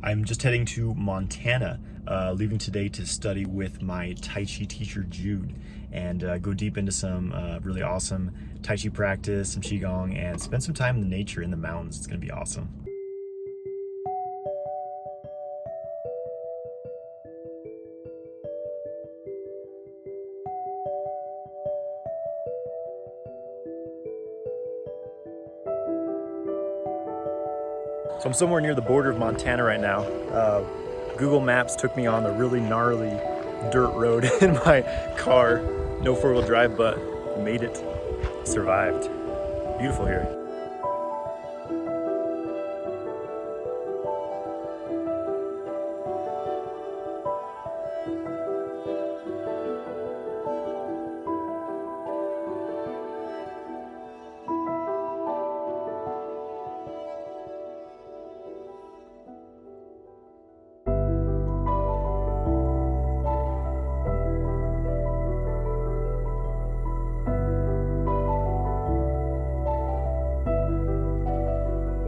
I'm just heading to Montana, leaving today to study with my Tai Chi teacher, Jude, and go deep into some really awesome Tai Chi practice, some Qigong, and spend some time in the nature, in the mountains. It's gonna be awesome. So I'm somewhere near the border of Montana right now. Google Maps took me on a really gnarly dirt road in my car. No four-wheel drive, but made it, survived. Beautiful here.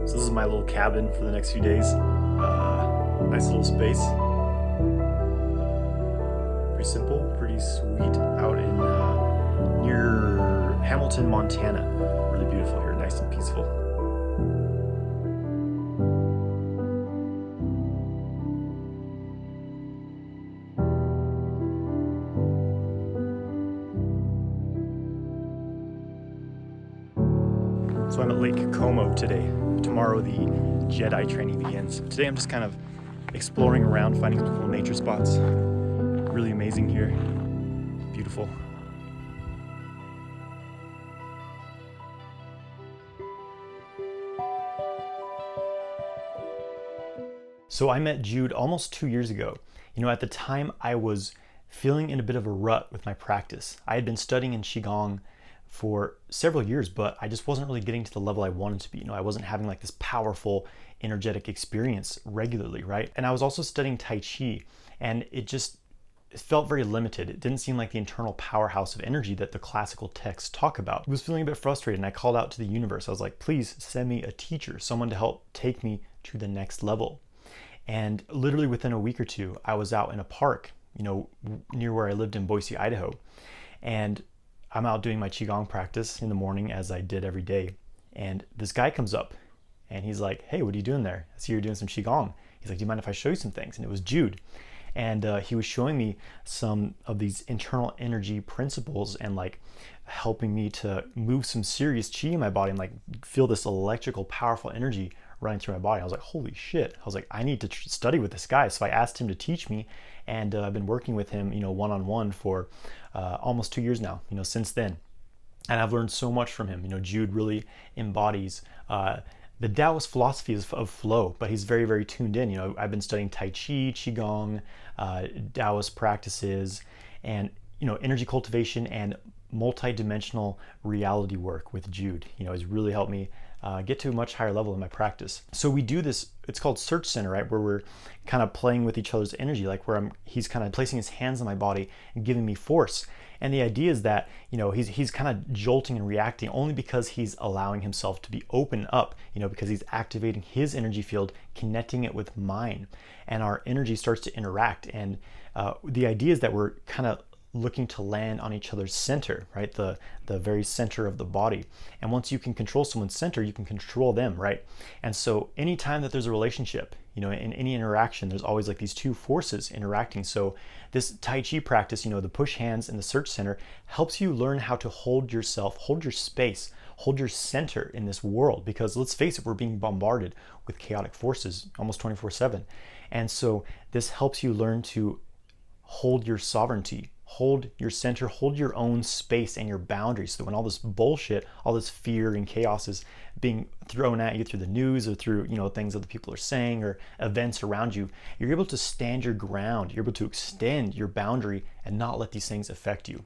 So this is my little cabin for the next few days. Nice little space. Pretty simple, pretty sweet out in near Hamilton, Montana. Really beautiful here, nice and peaceful. So I'm at Lake Como today. Tomorrow the Jedi Training begins. Today I'm just kind of exploring around, finding some cool nature spots. Really amazing here. Beautiful. So I met Jude almost 2 years ago. You know, at the time I was feeling in a bit of a rut with my practice. I had been studying in Qigong for several years, but I just wasn't really getting to the level I wanted to be. You know, I wasn't having like this powerful, energetic experience regularly, right? And I was also studying Tai Chi, and it felt very limited. It didn't seem like the internal powerhouse of energy that the classical texts talk about. I was feeling a bit frustrated, and I called out to the universe. I was like, please send me a teacher, someone to help take me to the next level. And literally within a week or two, I was out in a park, you know, near where I lived in Boise, Idaho. And I'm out doing my Qigong practice in the morning, as I did every day. And this guy comes up and he's like, hey, what are you doing there? I see you're doing some Qigong. He's like, do you mind if I show you some things? And it was Jude. And he was showing me some of these internal energy principles and like helping me to move some serious chi in my body and like feel this electrical, powerful energy running through my body. I was like, holy shit. I was like, I need to study with this guy. So I asked him to teach me, and I've been working with him, you know, one-on-one for almost 2 years now, you know, since then. And I've learned so much from him. You know, Jude really embodies the Taoist philosophy of flow, but he's very, very tuned in. You know, I've been studying Tai Chi, Qigong, Taoist practices, and, you know, energy cultivation and multi-dimensional reality work with Jude. You know, has really helped me get to a much higher level in my practice. So we do this, it's called Search Center, right? Where we're kind of playing with each other's energy, like where he's kind of placing his hands on my body and giving me force. And the idea is that, you know, he's kind of jolting and reacting only because he's allowing himself to be open up, you know, because he's activating his energy field, connecting it with mine, and our energy starts to interact. And the idea is that we're kind of looking to land on each other's center, right? The very center of the body. And once you can control someone's center, you can control them, right? And so anytime that there's a relationship, you know, in any interaction, there's always like these two forces interacting. So this Tai Chi practice, you know, the push hands and the search center helps you learn how to hold yourself, hold your space, hold your center in this world. Because let's face it, we're being bombarded with chaotic forces almost 24/7. And so this helps you learn to hold your sovereignty, hold your center, hold your own space and your boundaries. So when all this bullshit, all this fear and chaos is being thrown at you through the news or through, you know, things other people are saying or events around you, you're able to stand your ground. You're able to extend your boundary and not let these things affect you.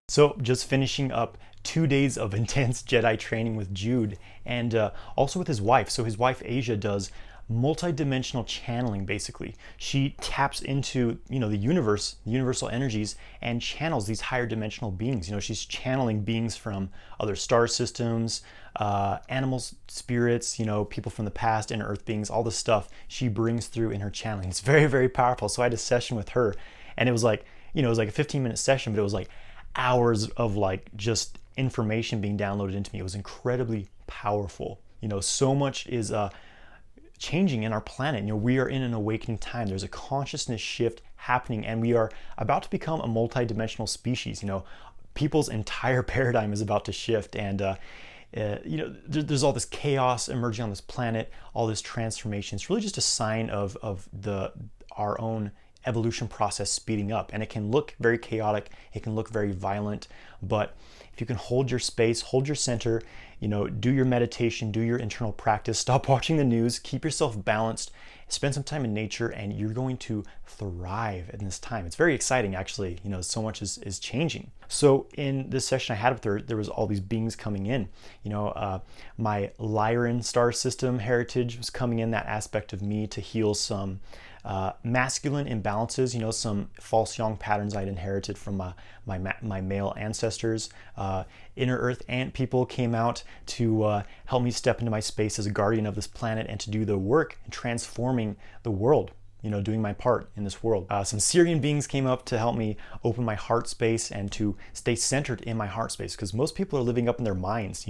So just finishing up 2 days of intense Jedi training with Jude, and also with his wife. So his wife Asia does multi-dimensional channeling. Basically, she taps into, the universe, the universal energies, and channels these higher dimensional beings. She's channeling beings from other star systems, animals, spirits, people from the past, inner earth beings, all this stuff she brings through in her channeling. It's very, very powerful. So I had a session with her, and it was like, it was like a 15-minute session, but it was like hours of like just information being downloaded into me. It was incredibly powerful. So much is changing in our planet. We are in an awakening time. There's a consciousness shift happening, and we are about to become a multi-dimensional species. People's entire paradigm is about to shift, and there's all this chaos emerging on this planet, all this transformation. It's really just a sign of our own evolution process speeding up, and it can look very chaotic, it can look very violent, but if you can hold your space, hold your center, do your meditation, do your internal practice, stop watching the news, keep yourself balanced, spend some time in nature, and you're going to thrive in this time. It's very exciting, actually. So much is changing. So in this session I had with her, there was all these beings coming in. My Lyran star system heritage was coming in, that aspect of me to heal some masculine imbalances, some false yang patterns I'd inherited from my male ancestors. Inner earth ant people came out to help me step into my space as a guardian of this planet and to do the work in transforming the world, doing my part in this world. Some Syrian beings came up to help me open my heart space and to stay centered in my heart space, because most people are living up in their minds.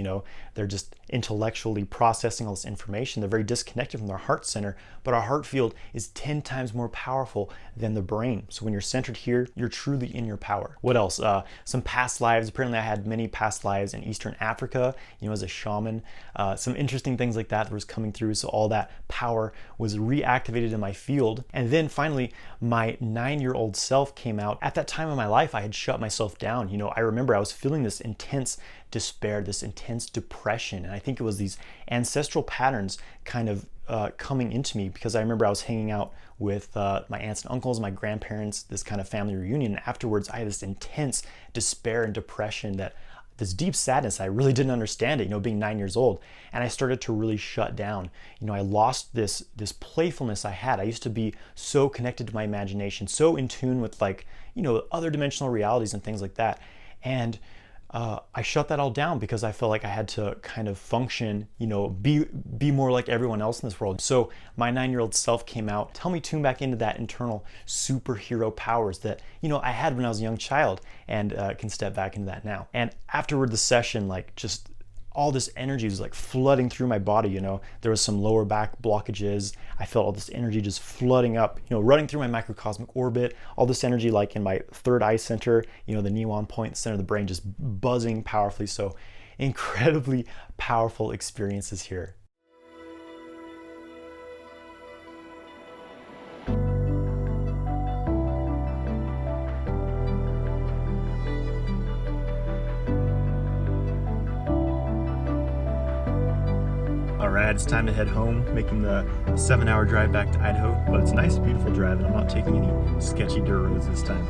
They're just intellectually processing all this information. They're very disconnected from their heart center, but our heart field is 10 times more powerful than the brain. So when you're centered here, you're truly in your power. What else? Some past lives. Apparently I had many past lives in Eastern Africa, as a shaman. Some interesting things like that was coming through. So all that power was reactivated in my field. And then finally, my 9-year-old self came out. At that time in my life, I had shut myself down. I remember I was feeling this intense despair, this intense depression. And I think it was these ancestral patterns kind of coming into me, because I remember I was hanging out with my aunts and uncles, my grandparents, this kind of family reunion. And afterwards, I had this intense despair and depression, this deep sadness. I really didn't understand it, being 9 years old. And I started to really shut down. I lost this playfulness I had. I used to be so connected to my imagination, so in tune with other dimensional realities and things like that. And I shut that all down because I felt like I had to kind of function, be more like everyone else in this world. So my 9-year-old self came out to help me tune back into that internal superhero powers that, I had when I was a young child, and can step back into that now. And afterward, the session, just all this energy was flooding through my body. There was some lower back blockages. I felt all this energy just flooding up, running through my microcosmic orbit, all this energy in my third eye center, the Niwan point, center of the brain, just buzzing powerfully. So incredibly powerful experiences here. Alright, it's time to head home, making the 7-hour drive back to Idaho, but it's a nice, beautiful drive, and I'm not taking any sketchy dirt roads this time.